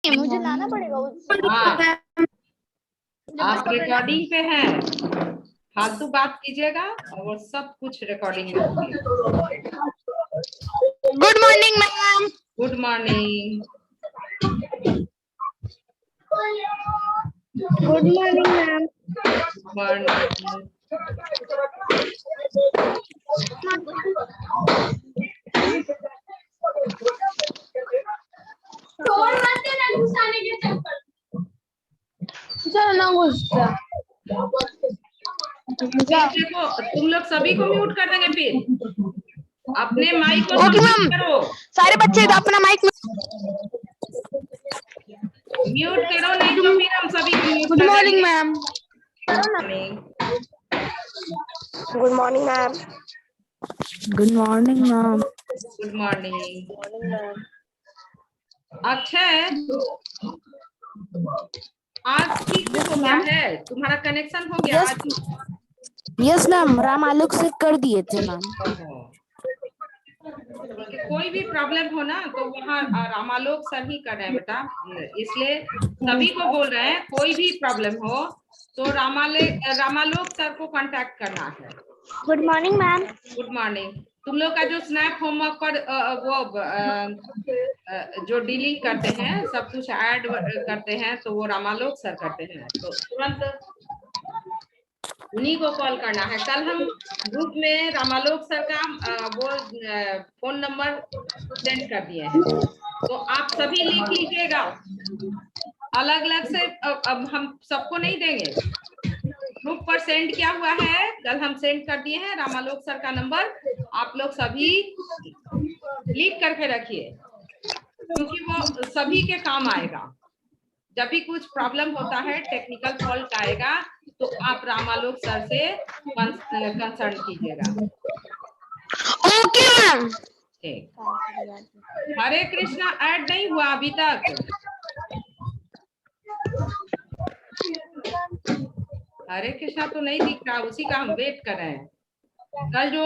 मुझे लाना पड़ेगा हाँ, आप रिकॉर्डिंग पे हैं, फालतू बात कीजिएगा और सब कुछ रिकॉर्डिंग में होगा। Good morning ma'am. Good morning. Good morning ma'am. Morning. चलो ना गुस्सा। देखो तुम लोग सभी को म्यूट कर देंगे, फिर अपने माइक को ओके म्यूट मैम। करो। सारे बच्चे तो अपना माइक म्यूट करो, नहीं तो फिर हम सभी को म्यूट गुड कर मॉर्निंग देंगे। Ma'am. Good morning ma'am. Good morning ma'am. Good morning. Akshay, आज ठीक हो गया है? तुम्हारा कनेक्शन हो गया आज? यस मैम, राम आलोक से कर दिए थे मैम। कोई भी प्रॉब्लम हो ना तो वहाँ रामालोक सर ही कर रहे हैं बेटा, इसलिए सभी को बोल रहे हैं कोई भी प्रॉब्लम हो तो रामालोक सर को कांटेक्ट करना है। Good morning ma'am. Good morning. तुम लोग का जो स्नैप होमवर्क पर जो डीलिंग करते हैं, सब कुछ ऐड करते हैं, तो वो रामालोक सर करते हैं, तो तुरंत उन्हीं को कॉल करना है। कल हम ग्रुप में रामालोक सर का वो फोन नंबर सेंड कर दिए हैं, तो आप सभी लिख लीजिएगा। अलग अलग से अब हम सबको नहीं देंगे, ग्रुप पर सेंड किया हुआ है, कल हम सेंड कर दिए हैं रामालोक सर का नंबर। आप लोग सभी लिख करके रखिए, क्योंकि वो सभी के काम आएगा। जब भी कुछ प्रॉब्लम होता है, टेक्निकल फॉल्ट आएगा, तो आप रामालोक सर से कंसर्न कीजिएगा। Okay ma'am. ठीक। हरे कृष्णा ऐड नहीं हुआ अभी तक? हरे कृष्णा तो नहीं दिख रहा, उसी का हम वेट कर रहे हैं। कल जो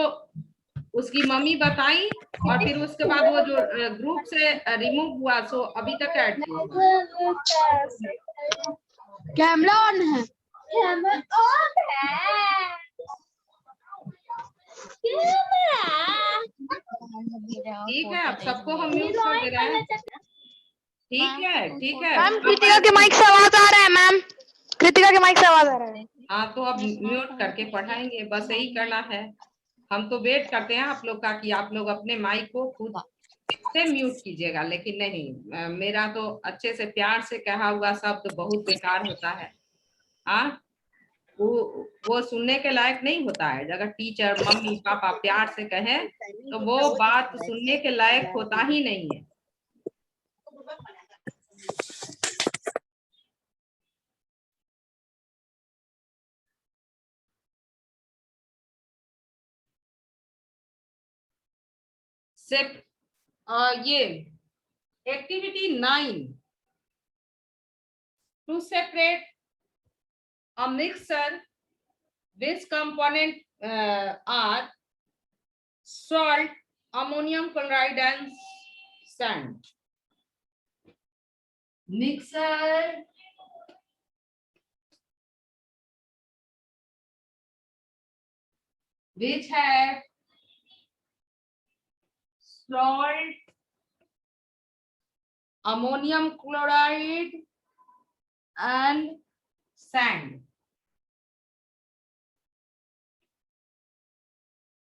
उसकी मम्मी बताई और फिर उसके बाद वो जो ग्रुप से रिमूव हुआ, सो अभी तक ऐड नहीं हुआ। कैमरा ऑन है। कैमरा ऑन है। ठीक है, अब सबको हम म्यूट कर दे रहे हैं। ठीक है, ठीक है मैम कृतिका के माइक से आवाज आ रहा है मैम। कृतिका के माइक से आवाज आ रहा है। हाँ, तो अब म्यूट करके पढ़ाएंगे, बस यही करना है। हम तो वेट करते हैं आप लोग का कि आप लोग अपने माइक को खुद से म्यूट कीजिएगा, लेकिन नहीं, मेरा तो अच्छे से प्यार से कहा हुआ शब्द बहुत बेकार होता है। हाँ, वो सुनने के लायक नहीं होता है। अगर टीचर मम्मी पापा प्यार से कहें तो वो बात सुनने के लायक होता ही नहीं है। सिर्फ ये activity 9, to separate a mixture which component are salt, ammonium chloride and sand. Mixture which have salt, ammonium chloride and sand.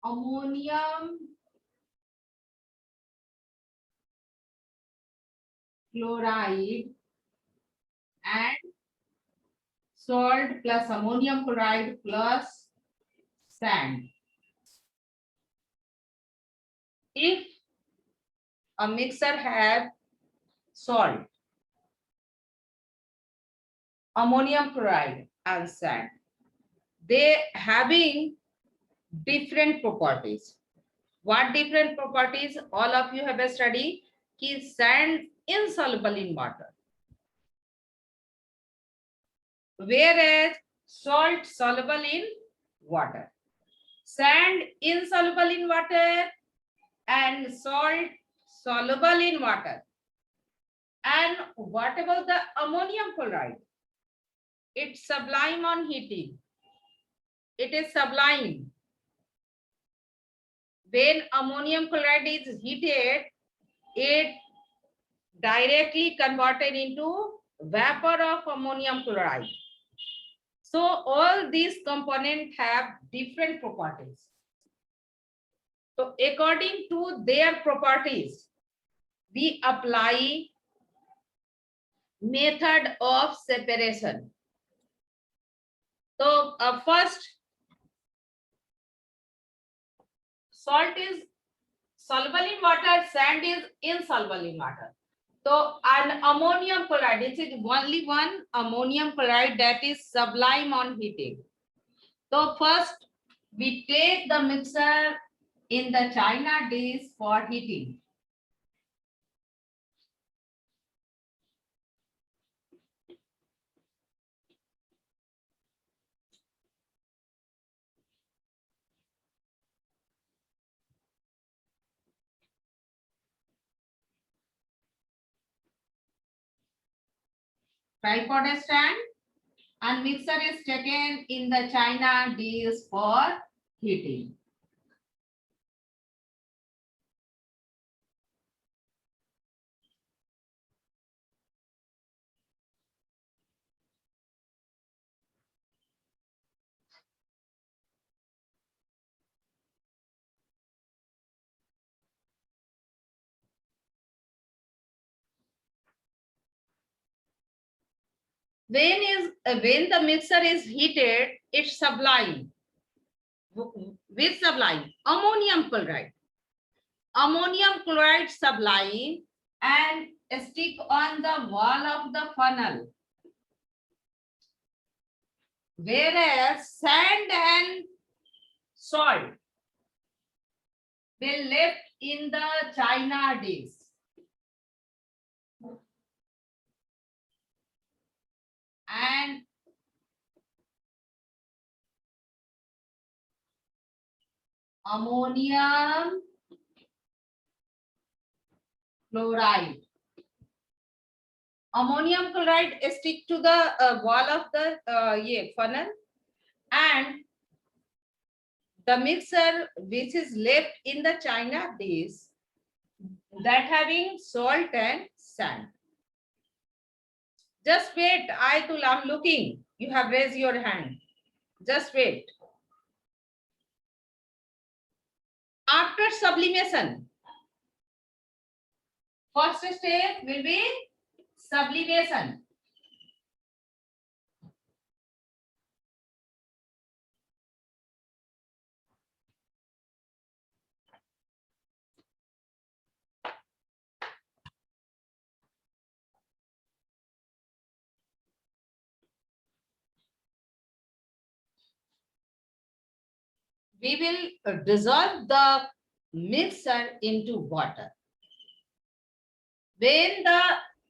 Ammonium chloride and salt plus ammonium chloride plus sand. If a mixture have salt, ammonium chloride and sand, they having different properties. What different properties? All of you have studied कि sand insoluble in water, whereas salt soluble in water. Sand insoluble in water and salt soluble in water. And what about the ammonium chloride? It's sublime on heating. It is sublime. When ammonium chloride is heated, it directly converted into vapor of ammonium chloride. So all these components have different properties. So according to their properties, we apply method of separation. So first, salt is soluble in water, sand is insoluble in water. So an ammonium chloride, it is only one ammonium chloride that is sublime on heating. So first we take the mixture in the China dish for heating. Tripod stand and mixer is taken in the China dish for heating. When the mixer is heated, it's sublime. With sublime ammonium chloride. Ammonium chloride sublime and stick on the wall of the funnel. Whereas sand and salt will left in the China dish. And ammonium chloride. Ammonium chloride stick to the wall of the funnel, and the mixer which is left in the China dish that having salt and sand. Just wait, I'm looking. You have raised your hand. Just wait. After sublimation, first step will be sublimation. We will dissolve the mixture into water. When the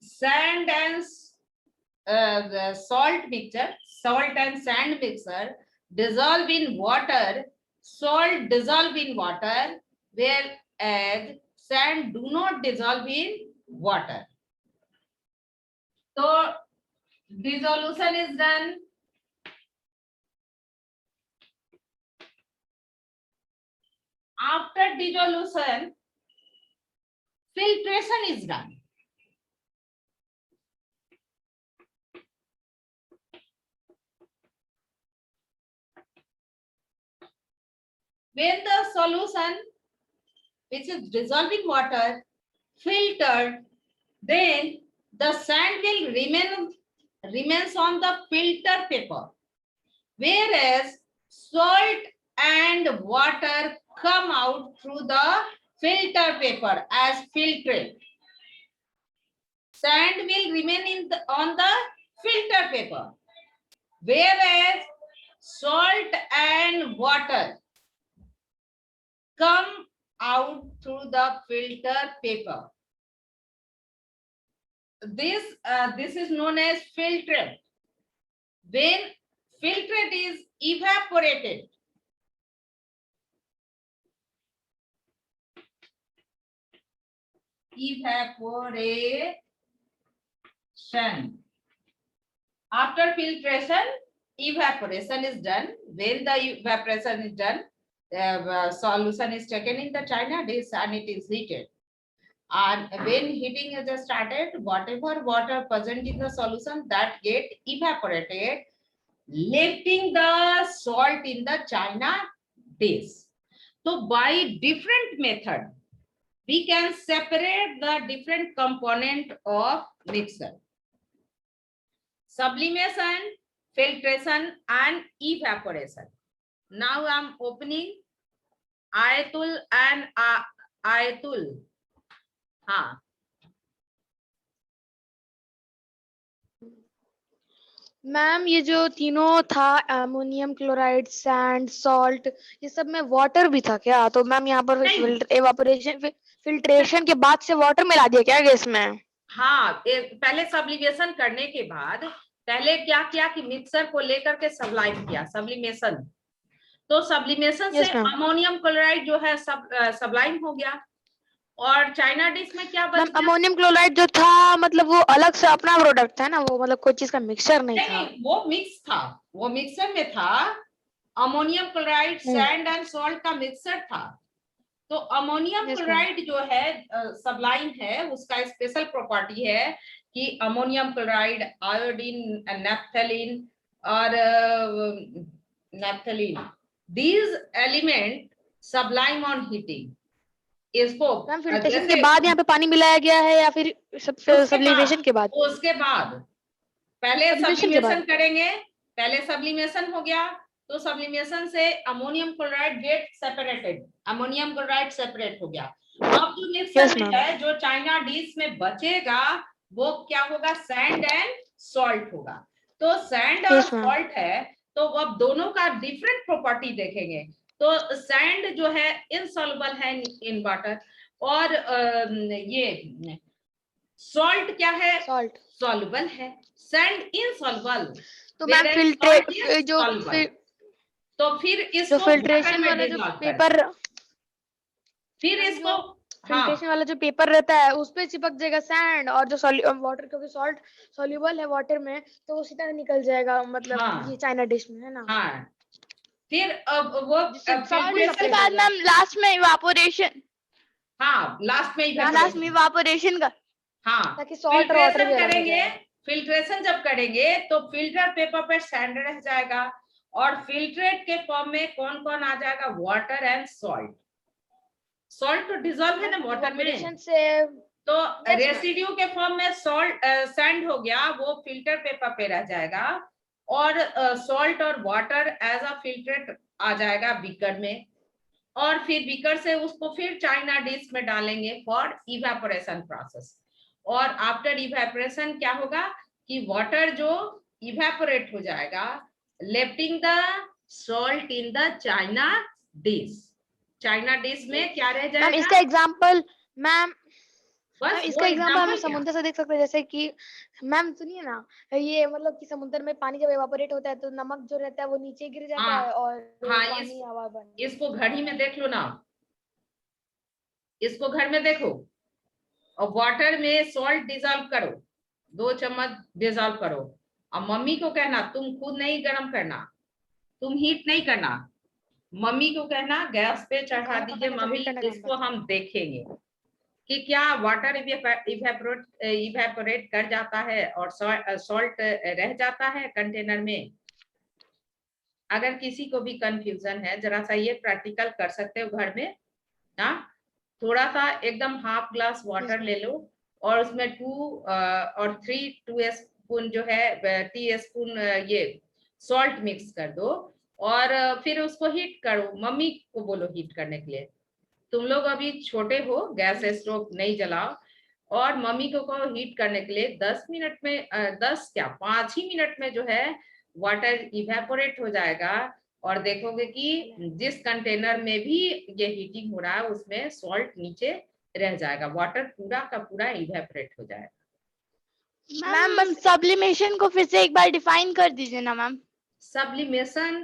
sand and the salt and sand mixture dissolve in water, salt dissolve in water, whereas sand do not dissolve in water. So dissolution is done. After dissolution, filtration is done. When the solution, which is dissolved in water, filtered, then the sand will remains on the filter paper, whereas salt and water come out through the filter paper as filtrate. Sand will remain on the filter paper, whereas salt and water come out through the filter paper. This is known as filtrate. When filtrate is evaporated, After filtration, evaporation is done. When the evaporation is done, solution is taken in the china dish and it is heated. And when heating is started, whatever water present in the solution that get evaporated, lifting the salt in the china dish. So by different method, we can separate the different component of mixer: sublimation, filtration, and evaporation. Now I'm opening Ayatul and Ayatul. हाँ, ma'am ये जो तीनों था, ammonium chloride, sand, salt, ये सब में water भी था क्या? तो मैम यहाँ पर नहीं। एवापोरेशन फिल्ट्रेशन के बाद से वाटर मिला दिया क्या गैस में? हाँ, पहले सब्लिमेशन करने के बाद पहले क्या किया कि मिक्सर को लेकर के सब्लाइम किया, सब्लिमेशन। तो सब्लिमेशन Yes, से ma'am. अमोनियम क्लोराइड जो है सब्लाइम हो गया। और चाइना डिश में क्या बच मैम गया? अमोनियम क्लोराइड जो था मतलब वो अलग से अपना प्रोडक्ट था ना, वो मतलब कोई चीज का मिक्सचर नहीं था। नहीं, वो मिक्स था, वो मिक्सर में था। Ammonium chloride, sand and salt का मिक्सर था। तो अमोनियम Yes, क्लोराइड जो है सब्लाइम है, उसका स्पेशल प्रॉपर्टी है कि अमोनियम क्लोराइड, आयोडीन, नैप्थलीन और naphthalene, these element sublime on heating. इसको मैम फिल्ट्रेशन के बाद यहाँ पे पानी मिलाया गया है या फिर सब्लिमेशन के बाद? उसके बाद पहले Sublimation के बाद। सब्लिमेशन करेंगे। पहले सब्लिमेशन हो गया तो सब्लिमेशन से ammonium chloride get separated, ammonium chloride separate हो गया। अब जो मिक्सर Yes, में ma'am. है, जो चाइना डिश में बचेगा वो क्या होगा? सैंड एंड सॉल्ट होगा। तो सैंड और Yes, ma'am. सॉल्ट है, तो अब दोनों का डिफरेंट प्रॉपर्टी देखेंगे। तो सैंड जो है इनसॉल्युबल है इन वाटर, और ये सॉल्ट क्या है? सॉल्ट। सॉल्युबल है। Sand insoluble. तो मैम फिल्ट्रे जो तो फिर जो इसको फिल्ट्रेशन वाला जो पेपर, फिर इसको फिल्ट्रेशन वाला जो पेपर रहता है उस पे चिपक जाएगा सैंड, और जो वाटर, क्योंकि सॉल्ट सॉल्युबल है वाटर में, तो वो सीधा निकल जाएगा मतलब हाँ, ये चाइना डिश में, है ना? हाँ। फिर अब वो सबके बाद मैम लास्ट में इवापोरेशन, हाँ, लास्ट में इवापोरेशन का, हाँ, ताकि सॉल्ट और वाटर भी अलग हो करेंगे। जाए। फिल्ट्रेशन जब करेंगे तो फिल्टर पेपर पर सैंड रह जाएगा, और फिल्ट्रेट के फॉर्म में कौन कौन आ जाएगा? Water and salt. सॉल्ट तो डिजॉल्व है ना वाटर में, से तो रेसिड्यू के फॉर्म में सॉल्ट सैंड हो गया, वो फिल्टर पेपर पे रह जाएगा, और सॉल्ट और वाटर एज अ फिल्ट्रेट आ जाएगा बीकर में, और फिर बीकर से उसको फिर चाइना डिश में डालेंगे फॉर इवेपोरेशन प्रोसेस। और आफ्टर इवेपोरेशन क्या होगा कि वाटर जो इवेपोरेट हो जाएगा, lifting the salt in the China dish. China dish में क्या रह जाएगा? मैम इसका एग्जांपल, मैम बस इसका एग्जांपल हम समुद्र से देख सकते हैं, जैसे कि मैम सुनिए ना, ये मतलब कि समुद्र में पानी जब एवापोरेट होता है तो नमक जो रहता है वो नीचे गिर जाता है और पानी हवा बन। इसको घड़ी में देख लो ना, इसको घर में देखो, और वाटर में सॉल्ट डिजॉल्व करो, 2 चम्मच डिजॉल्व करो, और मम्मी को कहना तुम खुद नहीं गर्म करना, तुम हीट नहीं करना, मम्मी को कहना गैस पे चढ़ा दीजिए, मम्मी इसको हम देखेंगे कि क्या वाटर इवेपोरेट कर जाता है और सॉल्ट रह जाता है कंटेनर में। अगर किसी को भी कंफ्यूजन है, जरा सा ये प्रैक्टिकल कर सकते हो घर में। हाँ, थोड़ा सा एकदम हाफ ग्लास वाटर ले लो, और उसमें 2 और 3 स्पून जो है टी स्पून ये सॉल्ट मिक्स कर दो, और फिर उसको हीट करो। मम्मी को बोलो हीट करने के लिए, तुम लोग अभी छोटे हो, गैस स्टोव नहीं जलाओ, और मम्मी को कहो हीट करने के लिए। 10 मिनट में 10 क्या 5 ही मिनट में जो है वाटर इवेपोरेट हो जाएगा, और देखोगे कि जिस कंटेनर में भी ये हीटिंग हो रहा है उसमें सॉल्ट नीचे रह जाएगा, वाटर पूरा का पूरा इवेपोरेट हो जाएगा। मैम सब्लिमेशन को फिर से एक बार डिफाइन कर दीजिए ना मैम। सब्लिमेशन,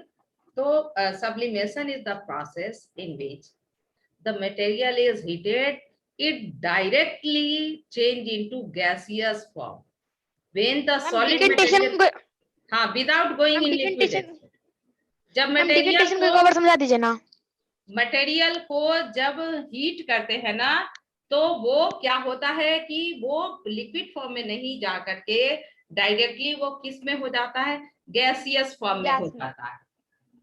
तो sublimation is the process in which the material is heated, it directly change into gaseous form. when the solid decantation material, हाँ, without going in liquid, जब मटेरियल को एक बार समझा दीजिए ना। मटेरियल को जब हीट करते हैं ना, तो वो क्या होता है कि वो लिक्विड फॉर्म में नहीं जा करके डायरेक्टली वो किस में हो जाता है, गैसियस फॉर्म में हो जाता है,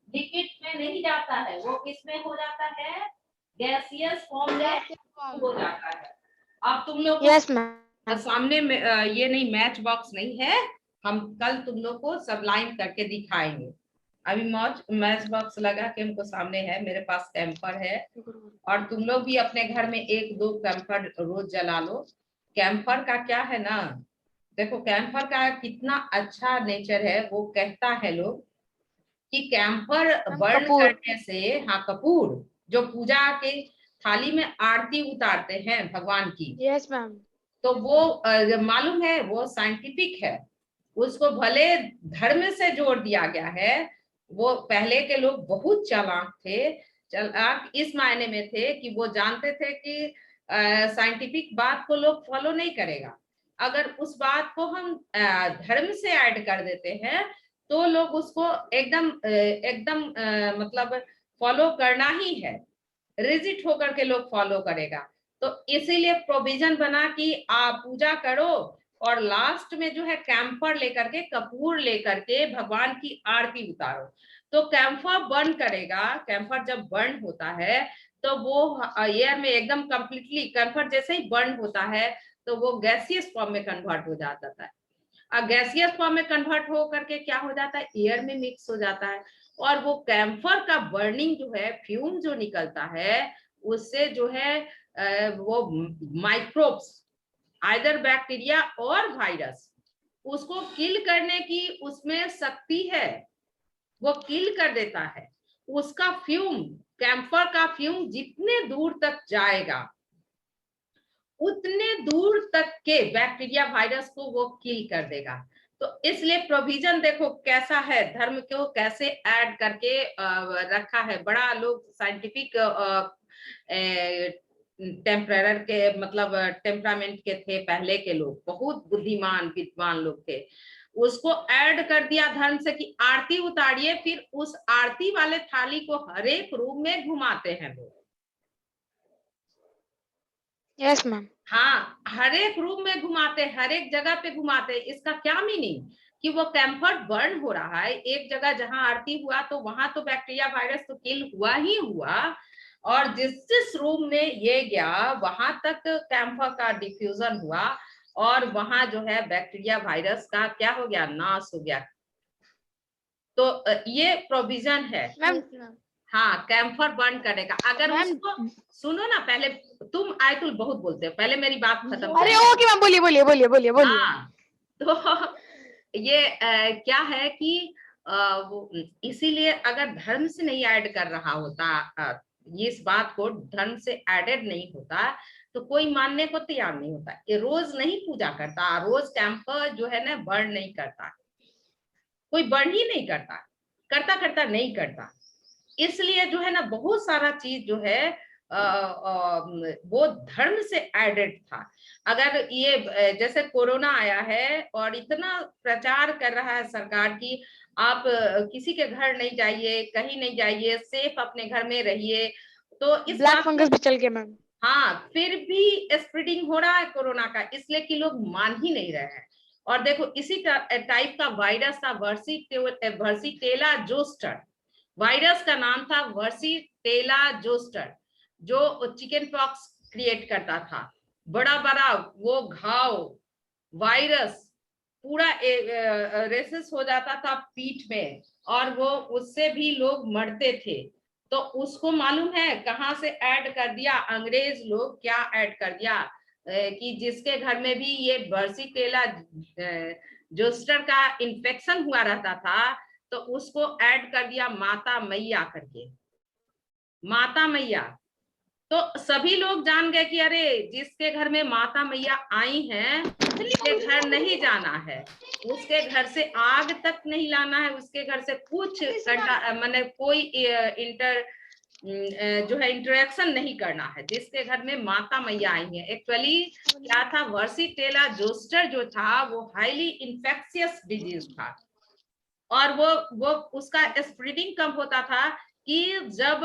लिक्विड में नहीं जाता है, वो किस में हो जाता है, गैसियस फॉर्म में हो जाता है। अब तुम लोग सामने में ये नहीं, मैच बॉक्स नहीं है, हम कल तुम लोग को सबलाइन करके दिखाएंगे। अभी मैच बॉक्स लगा के हमको सामने है, मेरे पास कैंपर है, और तुम लोग भी अपने घर में 1-2 कैंपर रोज जला लो। कैंपर का क्या है ना, देखो कैंपर का कितना अच्छा नेचर है, वो कहता है लोग कि कैंपर बर्न करने से, हाँ कपूर जो पूजा के थाली में आरती उतारते हैं भगवान की, यस मैम, तो वो मालूम है वो साइंटिफिक है, उसको भले धर्म से जोड़ दिया गया है। वो पहले के लोग बहुत चालाक थे, चालाक इस मायने में थे कि वो जानते थे कि साइंटिफिक बात को लोग फॉलो नहीं करेगा, अगर उस बात को हम धर्म से ऐड कर देते हैं तो लोग उसको एकदम एकदम मतलब फॉलो करना ही है, रिजिट होकर के लोग फॉलो करेगा। तो इसीलिए प्रोविजन बना कि आप पूजा करो और लास्ट में जो है कैंपर लेकर के, कपूर लेकर के भगवान की आरती उतारो। तो कैंपर बर्न करेगा, कैंपर जब बर्न होता है तो वो एयर में एकदम कंप्लीटली, कैंपर जैसे ही बर्न होता है तो वो गैसियस फॉर्म में कन्वर्ट हो जाता है, और गैसियस फॉर्म में कन्वर्ट हो करके क्या हो जाता है, एयर में मिक्स हो जाता है, और वो कैंफर का बर्निंग जो है, फ्यूम जो निकलता है, उससे जो है वो माइक्रोब्स, आइदर बैक्टीरिया और वायरस, उसको किल करने की उसमें शक्ति है, वो किल कर देता है। उसका फ्यूम, कैंफर का फ्यूम जितने दूर तक जाएगा उतने दूर तक के बैक्टीरिया वायरस को वो किल कर देगा। तो इसलिए प्रोविजन देखो कैसा है, धर्म को कैसे ऐड करके रखा है। बड़ा लोग साइंटिफिक टेम्परर के मतलब टेम्परामेंट के थे पहले के लोग, बहुत बुद्धिमान विद्वान लोग थे, उसको ऐड कर दिया धर्म से कि आरती उतारिए, फिर उस आरती वाले थाली को हर एक रूम में घुमाते हैं लोग। यस मैम, हाँ, हर एक रूम में घुमाते, हर एक जगह पे घुमाते। इसका क्या मीनिंग कि वो कैंफर बर्न हो रहा है, एक जगह जहां आरती हुआ तो वहां तो बैक्टीरिया वायरस तो किल हुआ ही हुआ, और जिस जिस रूम में ये गया वहां तक कैंफर का डिफ्यूजन हुआ, और वहां जो है बैक्टीरिया वायरस का क्या हो गया, नाश हो गया। तो ये प्रोविजन है मैम। हाँ, कैंफर बर्न करने का। अगर उसको सुनो ना, पहले तुम आयतुल बहुत बोलते हो, पहले मेरी बात खत्म। अरे ओके मैम, बोलिए बोलिए बोलिए बोलिए बोलिए। हाँ, तो ये क्या है कि इसीलिए अगर धर्म से नहीं ऐड कर रहा होता, इस बात को धर्म से एडेड नहीं होता तो कोई मानने को तैयार नहीं होता। ये रोज नहीं पूजा करता, रोज कैंपर जो है ना बर्न नहीं करता, कोई बर्न ही नहीं करता, करता करता नहीं करता। इसलिए जो है ना बहुत सारा चीज जो है वो धर्म से एडेड था। अगर ये जैसे कोरोना आया है और इतना प्रचार कर रहा है सरकार की आप किसी के घर नहीं जाइए, कहीं नहीं जाइए, सेफ अपने घर में रहिए, तो इस ब्लैक फंगस भी चल गया मैम। हाँ, फिर भी स्प्रेडिंग हो रहा है कोरोना का, इसलिए कि लोग मान ही नहीं रहे हैं। और देखो इसी टाइप का वायरस था वर्सीटेला जोस्टर, वायरस का नाम था वर्सीटेला जोस्टर, जो चिकन पॉक्स क्रिएट करता था। बड़ा बड़ा वो घाव, वायरस पूरा रेसेस हो जाता था पीठ में, और वो उससे भी लोग मरते थे। तो उसको मालूम है कहाँ से ऐड कर दिया, अंग्रेज लोग क्या ऐड कर दिया कि जिसके घर में भी ये वर्सीटेला जोस्टर का इन्फेक्शन हुआ रहता था तो उसको ऐड कर दिया माता मैया करके, माता मैया। तो सभी लोग जान गए कि अरे जिसके घर में माता मैया आई हैं उसके घर नहीं जाना है, उसके घर से आग तक नहीं लाना है, उसके घर से कुछ घंटा मैंने कोई जो है इंटरेक्शन नहीं करना है, जिसके घर में माता मैया आई है। एक्चुअली क्या था, वर्सिटेला जोस्टर जो था वो हाईली इन्फेक्शियस डिजीज था, और वो उसका स्प्रेडिंग कब होता था कि जब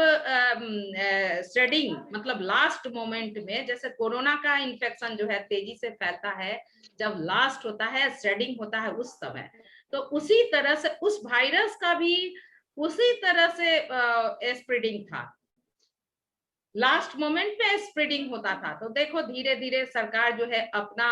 स्प्रेडिंग मतलब लास्ट मोमेंट में, जैसे कोरोना का इन्फेक्शन जो है तेजी से फैलता है जब लास्ट होता है, स्प्रेडिंग होता है उस समय, तो उसी तरह से उस वायरस का भी उसी तरह से स्प्रेडिंग था, लास्ट मोमेंट पे स्प्रेडिंग होता था। तो देखो धीरे धीरे सरकार जो है अपना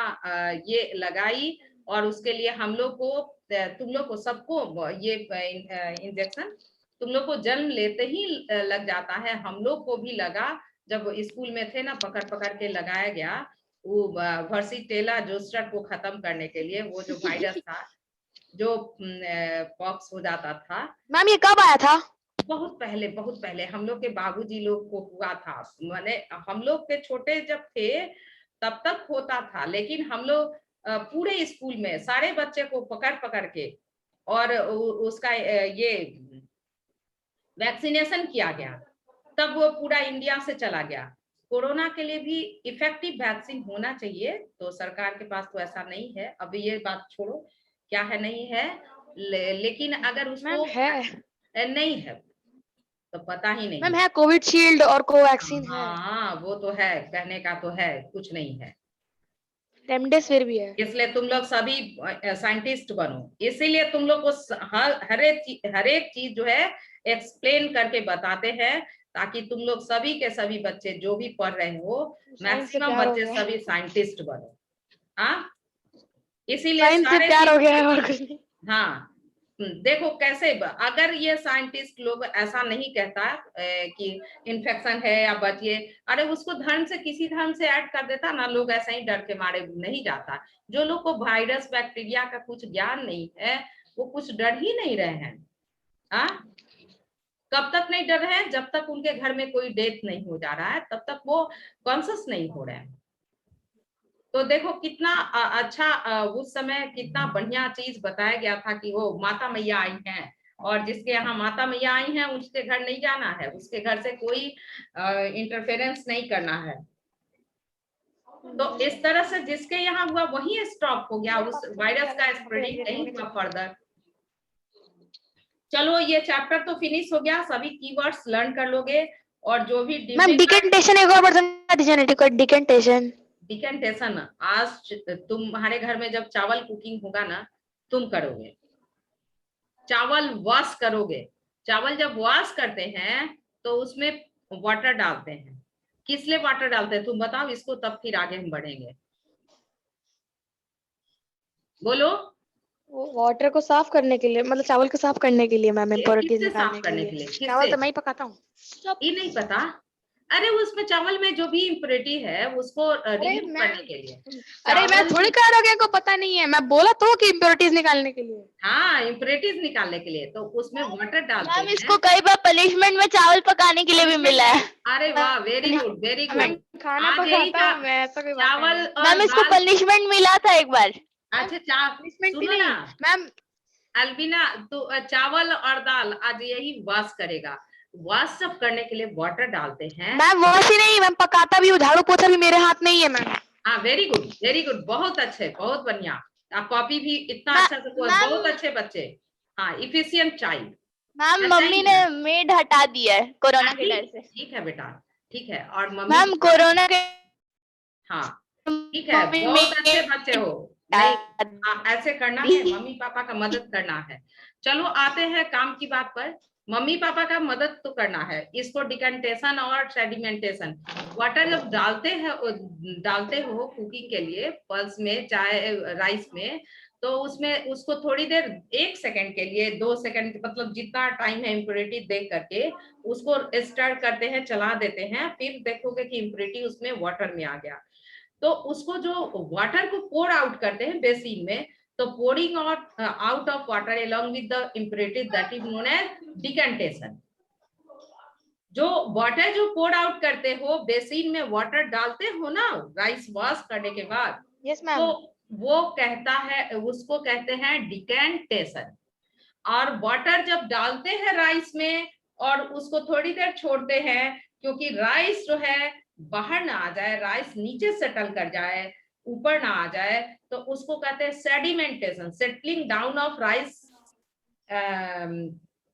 ये लगाई, और उसके लिए हम लोग को, तुम लोग को सबको ये इंजेक्शन तुम लोग को जन्म लेते ही लग जाता है, हम लोग को भी लगा जब स्कूल में थे ना, पकड़ पकड़ के लगाया गया वो वर्सिटेला जोस्टर को खत्म करने के लिए, वो जो वायरस था जो पॉक्स हो जाता था। मैम ये कब आया था? बहुत पहले हम लोग के बाबूजी लोग को हुआ था, माने हम लोग के छोटे जब थे तब तक होता था, लेकिन हम लोग पूरे स्कूल में सारे बच्चे को पकड़ पकड़ के और उसका ये वैक्सीनेशन किया गया, तब वो पूरा इंडिया से चला गया। कोरोना के लिए भी इफेक्टिव वैक्सीन होना चाहिए, तो सरकार के पास तो ऐसा नहीं है। अभी ये बात छोड़ो क्या है नहीं है, लेकिन अगर उसको है नहीं है तो पता ही नहीं मैम, है। है कोविशील्ड और कोवैक्सीन है, हाँ वो तो है, कहने का तो है, कुछ नहीं है। रेमडेसिविर भी है। इसलिए तुम लोग सभी साइंटिस्ट बनो, इसीलिए तुम लोग को हर एक चीज जो है एक्सप्लेन करके बताते हैं, ताकि तुम लोग सभी के सभी बच्चे जो भी पढ़ रहे हो, मैक्सिमम बच्चे सभी साइंटिस्ट बनो। हाँ, इसीलिए साइंस से सारे प्यार हो गया है और कुछ नहीं। हाँ देखो कैसे, अगर ये साइंटिस्ट लोग ऐसा नहीं कहता कि इन्फेक्शन है या बचिए, अरे उसको धर्म से किसी धर्म से ऐड कर देता ना, लोग ऐसे ही डर के मारे नहीं जाता। जो लोग को वायरस बैक्टीरिया का कुछ ज्ञान नहीं है वो कुछ डर ही नहीं रहे हैं। हाँ, कब तक नहीं डर रहे हैं? जब तक उनके घर में कोई डेथ नहीं हो जा रहा है तब तक वो कॉन्शियस नहीं हो रहे हैं। तो देखो कितना अच्छा उस समय कितना बढ़िया चीज बताया गया था कि वो माता मैया आई हैं, और जिसके यहाँ माता मैया आई हैं उसके घर नहीं जाना है, उसके घर से कोई इंटरफेरेंस नहीं करना है। तो इस तरह से जिसके यहाँ हुआ वही स्टॉप हो गया, उस वायरस का स्प्रेडिंग नहीं हुआ फर्दर। चलो ये चैप्टर तो फिनिश हो गया, सभी कीवर्ड्स लर्न कर लोगे, और जो भी मैम डिकेंटेशन एक और बार समझा दीजिए ना, डिकेंटेशन। डिकेंटेशन आज तुम्हारे घर में जब चावल कुकिंग होगा ना, तुम करोगे, चावल वॉश करोगे। चावल जब वॉश करते हैं तो उसमें वाटर डालते हैं, किस लिए वाटर डालते हैं तुम बताओ इसको, तब फिर आगे हम बढ़ेंगे। बोलो। वो वाटर को साफ करने के लिए, मतलब चावल को साफ करने के लिए मैम, इम्प्योरिटीज निकालने के लिए। चावल तो मैं ही पकाता हूँ। ये नहीं पता? अरे उसमें चावल में जो भी इम्प्योरिटी है उसको रिमूव करने के लिए। अरे मैं थोड़ी कह रहा हूँ को पता नहीं है, मैं बोला तो कि इम्प्योरिटीज निकालने के लिए। हाँ, इम्प्योरिटीज निकालने के लिए, तो उसमें वाटर डालते हैं। इसको कई बार पनिशमेंट में चावल पकाने के लिए भी मिला है। अरे वाह, वेरी गुड वेरी गुड। खाना पकाता हूँ मैं, ऐसा कोई बात नहीं। चावल और मैम इसको पनिशमेंट मिला था एक बार। अच्छा सुनो ना मैम, अल्बिना, तो चावल और दाल आज यही वॉश करेगा। वॉश सब करने के लिए वाटर डालते हैं। मैम वॉश ही नहीं, मैम पकाता भी हूँ, झाड़ू पोछा भी मेरे हाथ में ही है मैम। हाँ वेरी गुड, बहुत अच्छे, बहुत बढ़िया। आप कॉपी भी इतना अच्छा से, बहुत अच्छे बच्चे। हाँ, इफिशिएंट चाइल्ड। मैम मम्मी ने मेड हटा दिया है कोरोना के डर से। ठीक है बेटा, ठीक है। और मम्मी मैम कोरोना के, हाँ ठीक है, बहुत अच्छे बच्चे हो। नहीं ऐसे करना है, मम्मी पापा का मदद करना है। चलो आते हैं काम की बात पर। मम्मी पापा का मदद तो करना है, इसको डिकेंटेशन और सेडिमेंटेशन। वाटर जब डालते हो कुकिंग के लिए, पल्स में चाहे राइस में, तो उसमें उसको थोड़ी देर 1 सेकंड के लिए 2 सेकंड, मतलब जितना टाइम है इम्प्योरिटी देख करके उसको स्टर करते हैं, चला देते हैं, फिर देखोगे कि इम्प्योरिटी उसमें वाटर में आ गया। तो उसको जो वाटर को पोर आउट करते हैं बेसिन में, तो pouring out of water along with the impurities that is known as decantation। जो वाटर जो पोर आउट करते हो बेसिन में, वाटर डालते हो ना राइस वॉश करने के बाद, तो वो कहता है, उसको कहते हैं डिकेंटेशन। और वाटर जब डालते हैं राइस में और उसको थोड़ी देर छोड़ते हैं, क्योंकि राइस जो है बाहर ना आ जाए, राइस नीचे सेटल कर जाए, ऊपर ना आ जाए, तो उसको कहते हैं sedimentation, settling down of rice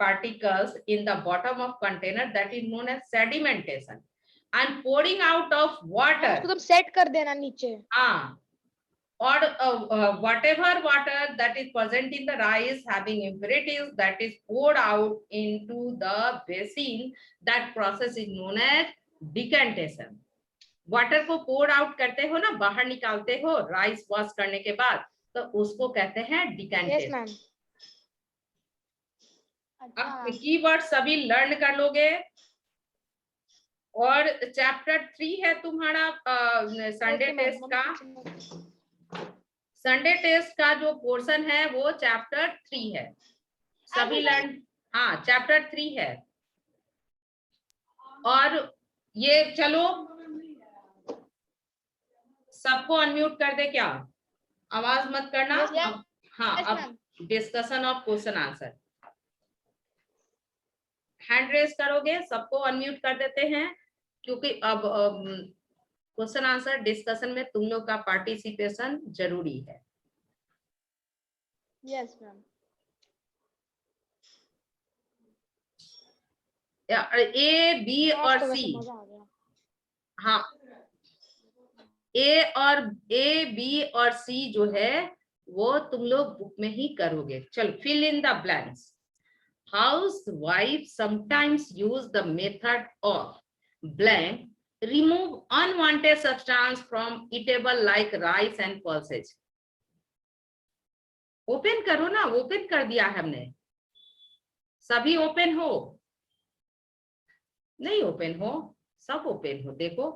particles in the bottom of container, that is known as sedimentation. And pouring out of water, उसको तुम सेट कर देना नीचे। हाँ, or whatever water that is present in the rice having impurities, that is poured out into the basin, that process is known as decantation. Water को पोर out करते हो ना, बाहर निकालते हो राइस वॉश करने के बाद, तो उसको कहते हैं डिकैंटेशन। अब कीवर्ड सभी लर्न कर लोगे। और चैप्टर 3 है तुम्हारा संडे टेस्ट का। संडे टेस्ट का जो पोर्शन है वो चैप्टर 3 है, सभी लर्न, हाँ चैप्टर 3 है। और ये चलो सबको अनम्यूट कर दे, क्या आवाज मत करना। हाँ, अब discussion of question answer, hand raise करोगे, सबको अनम्यूट कर देते हैं, क्योंकि अब क्वेश्चन आंसर डिस्कशन में तुम लोग का पार्टिसिपेशन जरूरी है। Yes ma'am. ए बी और सी, हाँ ए बी और सी जो है वो तुम लोग बुक में ही करोगे। चलो, fill in the blanks. Housewives sometimes use the method of blank, remove unwanted substance from eatable like rice and pulses. Open करो ना, ओपन कर दिया है हमने, सभी ओपन हो, नहीं ओपन हो, सब ओपन हो, देखो